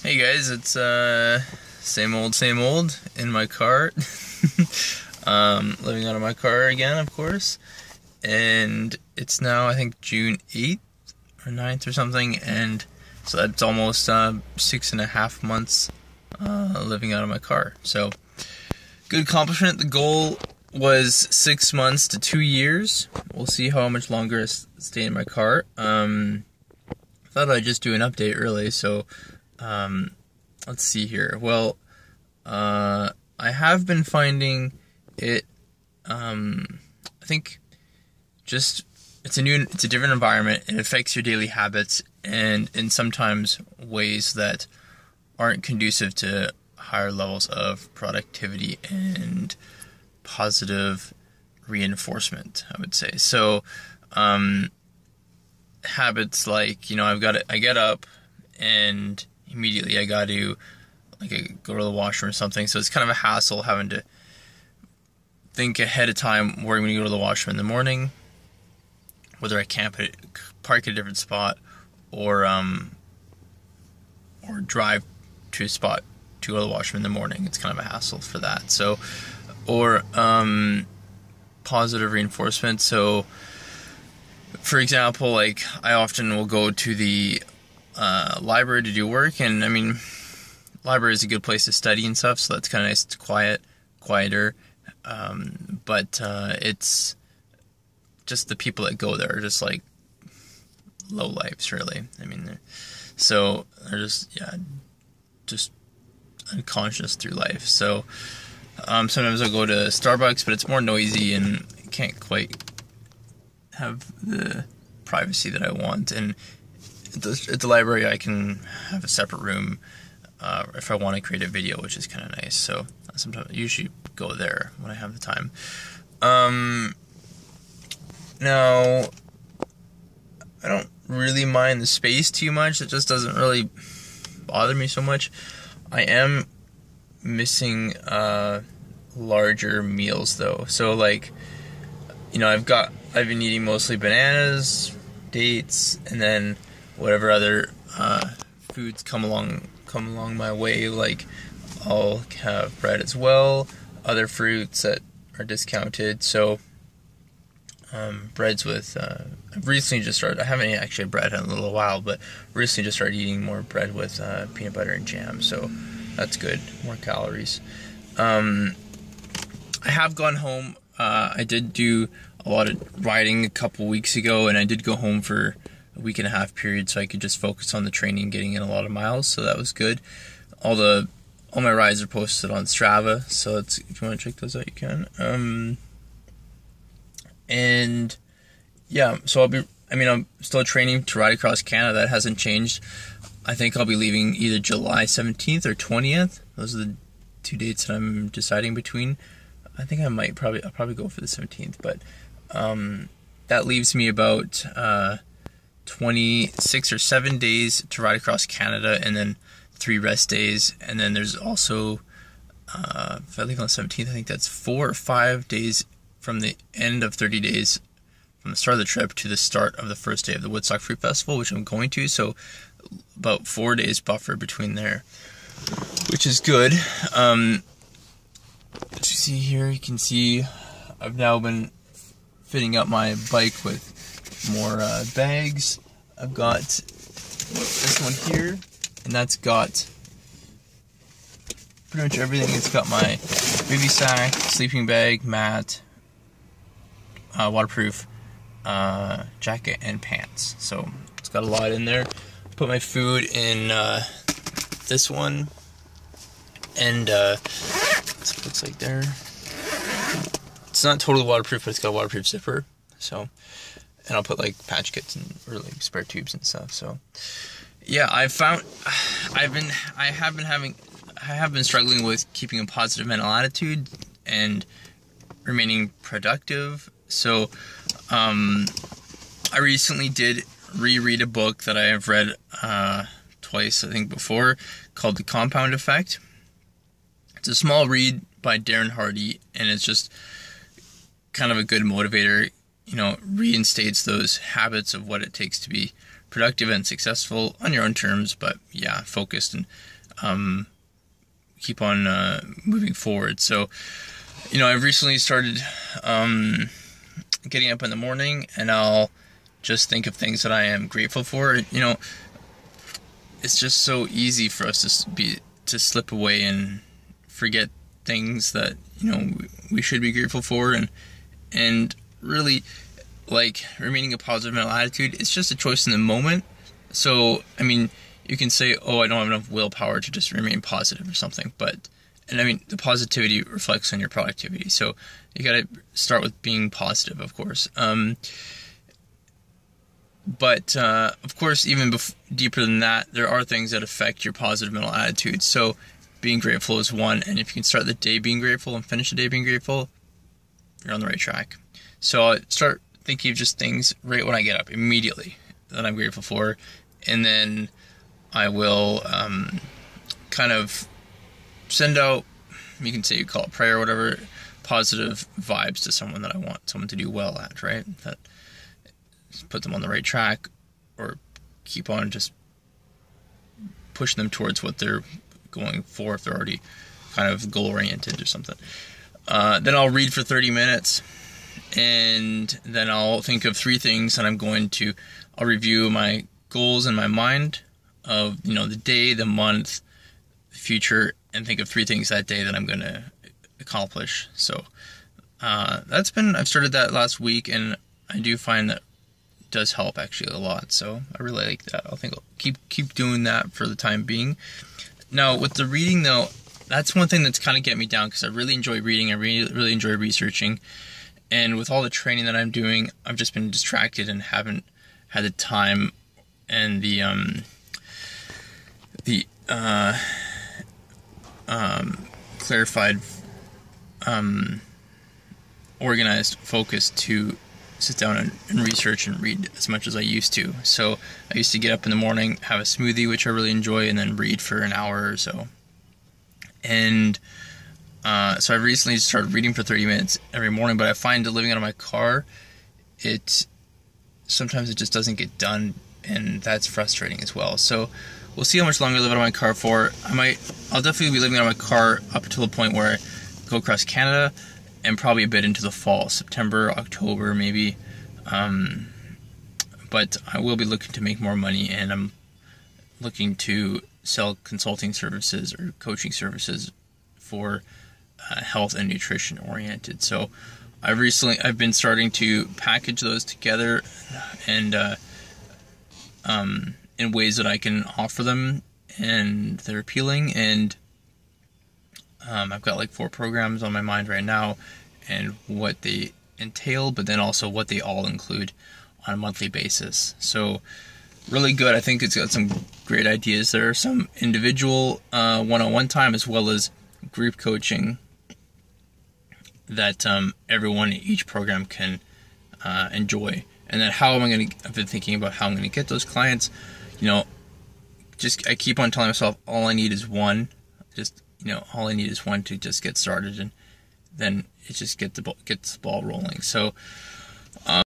Hey guys, it's same old in my car. Living out of my car again, of course. And it's now I think June 8th or 9th or something, and so that's almost 6.5 months living out of my car. So good accomplishment. The goal was 6 months to 2 years. We'll see how much longer I stay in my car. Thought I'd just do an update really, so let's see here. Well, I have been finding it, I think just, it's a different environment. It affects your daily habits and in sometimes ways that aren't conducive to higher levels of productivity and positive reinforcement, I would say. So, habits like, I get up and immediately I got to go to the washroom or something. So it's kind of a hassle having to think ahead of time where I'm going to go to the washroom in the morning, whether I can't park at a different spot or drive to a spot to go to the washroom in the morning. It's kind of a hassle for that. So, or positive reinforcement. So, for example, I often will go to the library to do work, and I mean, library is a good place to study and stuff, so that's kind of nice. It's quieter, but it's just the people that go there are just like low lives, really. I mean, they're just unconscious through life. So sometimes I'll go to Starbucks, but it's more noisy and I can't quite have the privacy that I want. And at the library I can have a separate room if I want to create a video, which is kind of nice. So sometimes I usually go there when I have the time. Now I don't really mind the space too much. It just doesn't really bother me so much. I am missing larger meals though. So I've been eating mostly bananas, dates, and then whatever other foods come along my way. I'll have bread as well, other fruits that are discounted. So breads with I've recently just started. I haven't actually had bread in a little while, but recently just started eating more bread with peanut butter and jam. So that's good, more calories. I have gone home. I did do a lot of riding a couple weeks ago, and I did go home for a week and a half period so I could just focus on the training, getting in a lot of miles, so that was good. All my rides are posted on Strava, so if you want to check those out, you can. And yeah, so I'm still training to ride across Canada. That hasn't changed. I think I'll be leaving either July 17th or 20th. Those are the two dates that I'm deciding between. I think I'll probably go for the 17th, but that leaves me about 26 or 7 days to ride across Canada, and then 3 rest days. And then there's also, if I leave on the 17th, I think that's 4 or 5 days from the end of 30 days from the start of the trip to the start of the first day of the Woodstock Fruit Festival, which I'm going to. So about 4 days buffer between there, which is good. As you see here, you can see I've now been fitting up my bike with more bags. I've got this one here, and that's got pretty much everything. It's got my baby sack, sleeping bag, mat, waterproof jacket, and pants. So it's got a lot in there. Put my food in this one, and that's what it looks like there. It's not totally waterproof, but it's got a waterproof zipper. So, and I'll put patch kits or spare tubes and stuff. So, yeah, I have been struggling with keeping a positive mental attitude and remaining productive. So, I recently did reread a book that I have read twice, I think, before, called The Compound Effect. It's a small read by Darren Hardy, and it's just kind of a good motivator. Reinstates those habits of what it takes to be productive and successful on your own terms, but yeah, focused and keep on moving forward. So, I've recently started getting up in the morning, and I'll just think of things that I am grateful for. It's just so easy for us to slip away and forget things that we should be grateful for, and really, like, remaining a positive mental attitude. It's just a choice in the moment. So you can say, oh, I don't have enough willpower to just remain positive or something, the positivity reflects on your productivity. So you got to start with being positive, of course. But of course, even deeper than that, there are things that affect your positive mental attitude. So being grateful is one, and if you can start the day being grateful and finish the day being grateful, you're on the right track. So I start thinking of just things right when I get up, immediately, that I'm grateful for, and then I will kind of send out, you call it prayer or whatever, positive vibes to someone that I want someone to do well at, right? That put them on the right track, or keep on just pushing them towards what they're going for if they're already kind of goal-oriented or something. Then I'll read for 30 minutes, and then I'll think of 3 things that I'll review my goals in my mind of, the day, the month, the future, and think of 3 things that day that I'm going to accomplish. So I've started that last week, and I do find that does help actually a lot. So I really like that. I'll keep doing that for the time being. Now with the reading though, that's one thing that's kind of getting me down, because I really enjoy reading. I really enjoy researching, and with all the training that I'm doing, I've just been distracted and haven't had the time and the clarified, organized focus to sit down and research and read as much as I used to. So I used to get up in the morning, have a smoothie, which I really enjoy, and then read for an hour or so. And so I recently started reading for 30 minutes every morning, but I find that living out of my car, sometimes it just doesn't get done, and that's frustrating as well. So we'll see how much longer I live out of my car for. I'll definitely be living out of my car up until the point where I go across Canada, and probably a bit into the fall, September, October, maybe. But I will be looking to make more money, and I'm looking to sell consulting services or coaching services for health and nutrition oriented. So I've been starting to package those together, and in ways that I can offer them, and they're appealing. And I've got like 4 programs on my mind right now, and what they entail, but then also what they all include on a monthly basis. So really good. I think it's got some great ideas. There are some individual one-on-one time, as well as group coaching that everyone in each program can enjoy. And then I've been thinking about how I'm going to get those clients. I keep on telling myself, all I need is one. All I need is one to just get started, and then it just gets the ball rolling. So